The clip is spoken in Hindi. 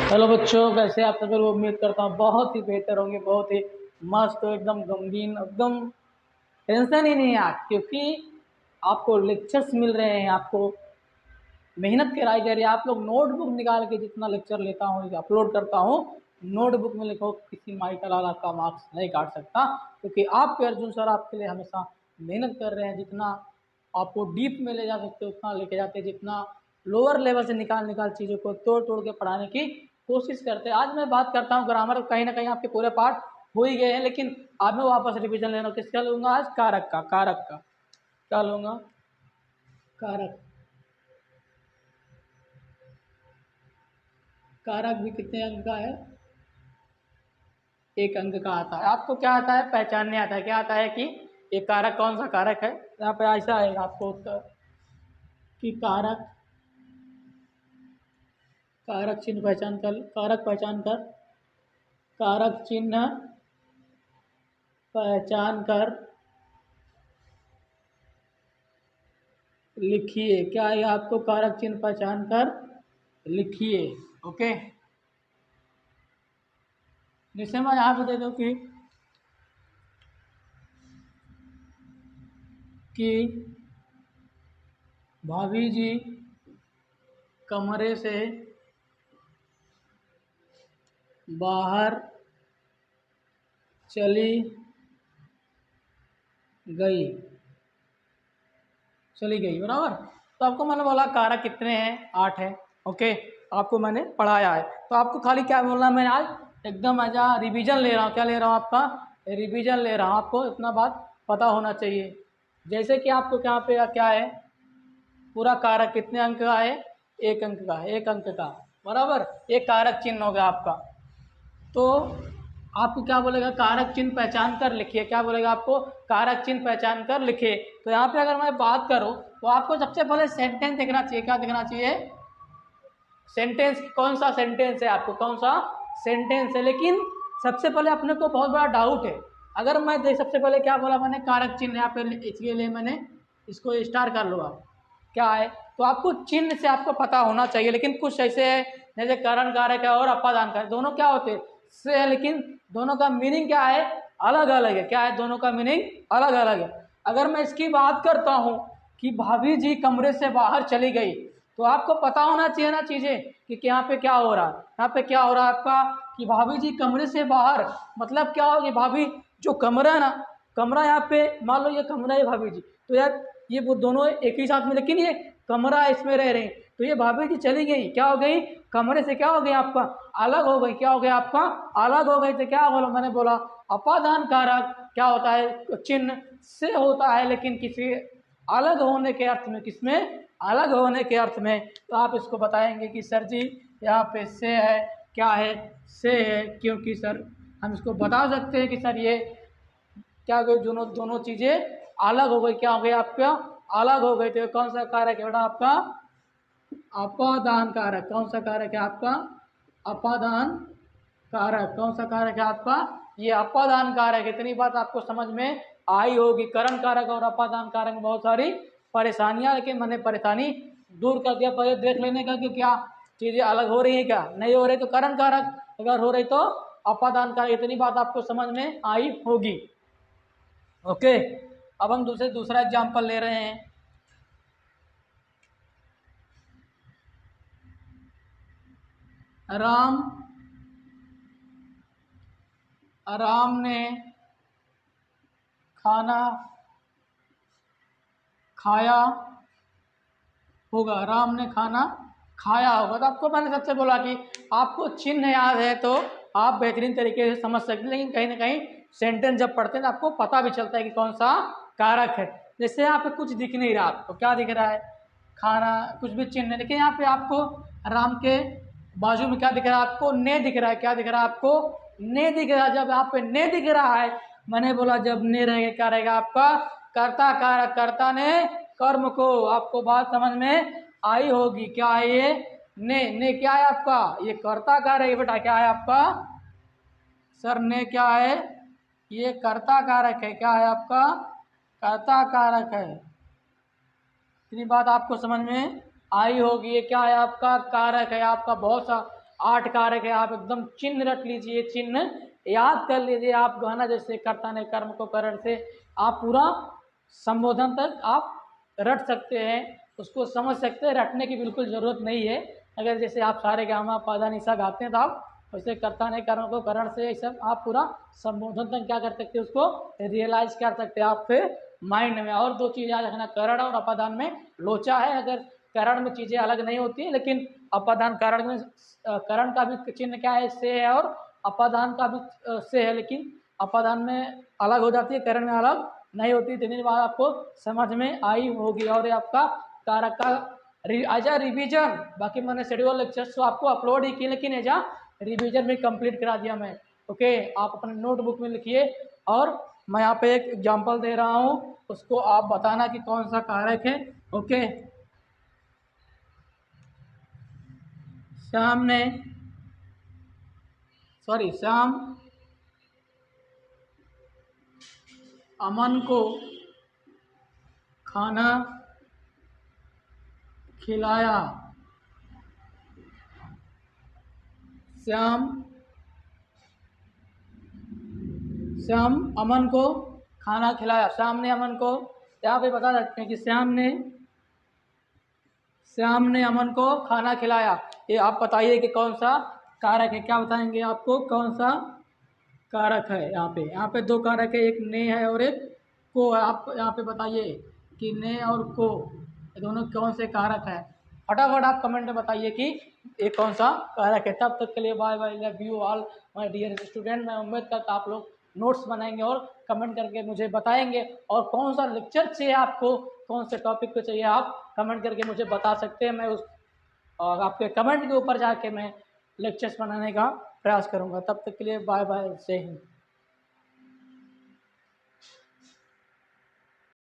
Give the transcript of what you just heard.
हेलो बच्चों, कैसे आप सब लोग? उम्मीद करता हूँ बहुत ही बेहतर होंगे, बहुत ही मस्त हो, एकदम गमगीन, एकदम टेंशन ही नहीं है आज, क्योंकि आपको लेक्चर्स मिल रहे हैं, आपको मेहनत कराई जा रही है। आप लोग नोटबुक निकाल के जितना लेक्चर लेता हूँ अपलोड करता हूँ, नोटबुक में लिखो, किसी माई का लाल आपका मार्क्स नहीं काट सकता, क्योंकि आपके अर्जुन सर आपके लिए हमेशा मेहनत कर रहे हैं। जितना आपको डीप में ले जा सकते हो उतना लेके जाते हैं, जितना लोअर लेवल से निकाल निकाल चीज़ों को तोड़ तोड़ के पढ़ाने की कोशिश करते हैं। आज मैं बात करता हूँ ग्रामर, कहीं ना कहीं आपके पूरे पार्ट हो ही गए हैं, लेकिन आज मैं वापस रिवीजन ले रहा हूँ। किसका लूँगा आज? कारक का। कारक का क्या लूँगा? कारक। कारक भी कितने अंक का है? एक अंक का आता है। आपको क्या आता है? पहचानने आता है। क्या आता है कि ये कारक कौन सा कारक है। यहाँ पे ऐसा है आपको उत्तर कि कारक, कारक चिन्ह पहचान कर, कारक पहचान कर, कारक चिन्ह पहचान कर लिखिए। क्या है? आपको कारक चिन्ह पहचान कर लिखिए। ओके, जैसे मैं यहाँ पे दे दूँ कि भाभी जी कमरे से बाहर चली गई, चली गई, बराबर। तो आपको मैंने बोला कारक कितने हैं? 8 है। ओके, आपको मैंने पढ़ाया है, तो आपको खाली क्या बोलना है? मैं आज एकदम एजा रिवीजन ले रहा हूँ। क्या ले रहा हूँ? आपका रिवीजन ले रहा हूँ। आपको इतना बात पता होना चाहिए। जैसे कि आपको यहाँ पे क्या है, पूरा कारक कितने अंक का है? एक अंक का, एक अंक का, बराबर। एक कारक चिन्ह हो गया आपका। तो आपको क्या बोलेगा? कारक चिन्ह पहचान कर लिखिए। क्या बोलेगा आपको? कारक चिन्ह पहचान कर लिखिए। तो यहाँ पे अगर मैं बात करूँ तो आपको सबसे पहले सेंटेंस देखना चाहिए। क्या देखना चाहिए? सेंटेंस। कौन सा सेंटेंस है? आपको कौन सा सेंटेंस है? लेकिन सबसे पहले अपने को बहुत बड़ा डाउट है। अगर मैं सबसे पहले क्या बोला मैंने? कारक चिन्ह। यहाँ पे इसके लिए मैंने इसको स्टार कर लो। आप क्या है? तो आपको चिन्ह से आपको पता होना चाहिए। लेकिन कुछ ऐसे है जैसे करण कारक है और अपादान कारक, दोनों क्या होते हैं? से है, लेकिन दोनों का मीनिंग क्या है? अलग अलग है। क्या है? दोनों का मीनिंग अलग अलग है। अगर मैं इसकी बात करता हूँ कि भाभी जी कमरे से बाहर चली गई, तो आपको पता होना चाहिए ना चीजें कि यहाँ पे क्या हो रहा है। यहाँ पे क्या हो रहा है आपका कि भाभी जी कमरे से बाहर, मतलब क्या होगी? भाभी जो कमरा है ना, कमरा यहाँ पे मान लो ये कमरा है भाभी जी, तो यार ये वो दोनों एक ही साथ में, लेकिन ये कमरा इसमें रह रहे हैं। तो ये भाभी जी चली गई, क्या हो गई? कमरे से क्या हो गई? आपका अलग हो गई। क्या हो गया? आपका अलग हो गई। तो क्या बोला मैंने? बोला अपादान कारक क्या होता है? चिन्ह से होता है, लेकिन किसी अलग होने के अर्थ में। किसमें? अलग होने के अर्थ में। तो आप इसको बताएंगे कि सर जी यहाँ पे से है, क्या है? से है, क्योंकि सर हम इसको बता सकते हैं कि सर ये क्या हो गई? दोनों दोनों चीजें अलग हो गई। क्या हो गई? आपका अलग हो गई। तो कौन सा कारक है बेटा? आपका अपादान कारक। कौन सा कारक है आपका? अपादान कारक। कौन सा कारक है आपका? ये अपादान कारक। इतनी बात आपको समझ में आई होगी। करण कारक और अपादान कारक में बहुत सारी परेशानियां, लेकिन मैंने परेशानी दूर कर दिया। पहले देख लेने का कि क्या चीजें अलग हो रही है, क्या नहीं हो रही। तो करण कारक, अगर हो रही तो अपादान कारक। इतनी बात आपको समझ में आई होगी। ओके, अब हम दूसरा एग्जाम्पल ले रहे हैं। राम राम ने खाना खाया होगा। राम ने खाना खाया होगा। तो आपको मैंने सबसे बोला कि आपको चिन्ह याद है तो आप बेहतरीन तरीके से समझ सकते हैं, लेकिन कहीं ना कहीं सेंटेंस जब पढ़ते हैं तो आपको पता भी चलता है कि कौन सा कारक है। जैसे यहाँ पे कुछ दिख नहीं रहा आपको, क्या दिख रहा है? खाना, कुछ भी चिन्ह है, लेकिन यहाँ पे आपको राम के बाजू में क्या दिख रहा है? आपको ने दिख रहा है। क्या दिख रहा है आपको? ने दिख रहा है। जब यहाँ पे ने दिख रहा है, मैंने बोला जब ने रहेगा क्या रहेगा आपका? कर्ता कारक। कर्ता ने कर्म को। आपको बात समझ में आई होगी। क्या है ये? ने क्या है आपका? ये कर्ता कारक है बेटा। क्या है आपका? सर ने क्या है? ये कर्ता कारक है। क्या है आपका? कर्ता कारक है। इतनी बात आपको समझ में आई होगी। ये क्या है? आपका कारक है। आपका बहुत सा 8 कारक है, आप एकदम चिन्ह रख लीजिए, चिन्ह याद कर लीजिए। आप गाना जैसे कर्ता ने कर्म को करण से आप पूरा संबोधन तक आप रट सकते हैं, उसको समझ सकते हैं। रटने की बिल्कुल ज़रूरत नहीं है। अगर जैसे आप सारे गामा पादा निशा गाते हैं तो आप वैसे कर्ता ने कर्म को करण से ये सब आप पूरा संबोधन तक क्या कर सकते हैं, उसको रियलाइज कर सकते हैं आप फिर माइंड में। और 2 चीज़ याद रखना, करण और अपादान में लोचा है। अगर करण में चीज़ें अलग नहीं होती हैं, लेकिन अपादान करण में करण का भी चिन्ह क्या है, से है, और अपादान का भी से है, लेकिन अपादान में अलग हो जाती है, करण में अलग नहीं होती। 3 दिन बाद आपको समझ में आई होगी। और ये आपका कारक का एज आ रिविजन, बाकी मैंने शेड्यूल लेक्चर्स तो आपको अपलोड ही किए, लेकिन एज आ रिविजन भी कंप्लीट करा दिया मैं। ओके, आप अपने नोटबुक में लिखिए। और मैं यहाँ पे एक एग्जांपल दे रहा हूँ, उसको आप बताना कि कौन सा कारक है। ओके, श्याम अमन को खाना खिलाया। श्याम अमन को खाना खिलाया। श्याम ने अमन को, यहाँ पे बता सकते हैं कि श्याम ने अमन को खाना खिलाया। ये आप बताइए कि कौन सा कारक है। क्या बताएंगे आपको, कौन सा कारक है। यहाँ पे 2 कारक है, एक ने है और एक को है। आप यहाँ पे बताइए कि ने और को ये दोनों कौन से कारक है। फटाफट आप कमेंट में बताइए कि ये कौन सा कारक है। तब तक के लिए bye bye, love you all my dear student. मैं उम्मीद करता आप लोग नोट्स बनाएंगे और कमेंट करके मुझे बताएंगे। और कौन सा लेक्चर चाहिए आपको, कौन से टॉपिक पे चाहिए, आप कमेंट करके मुझे बता सकते हैं। मैं उस और आपके कमेंट के ऊपर जाके मैं लेक्चर्स बनाने का प्रयास करूँगा। तब तक के लिए बाय बाय, जय हिंद।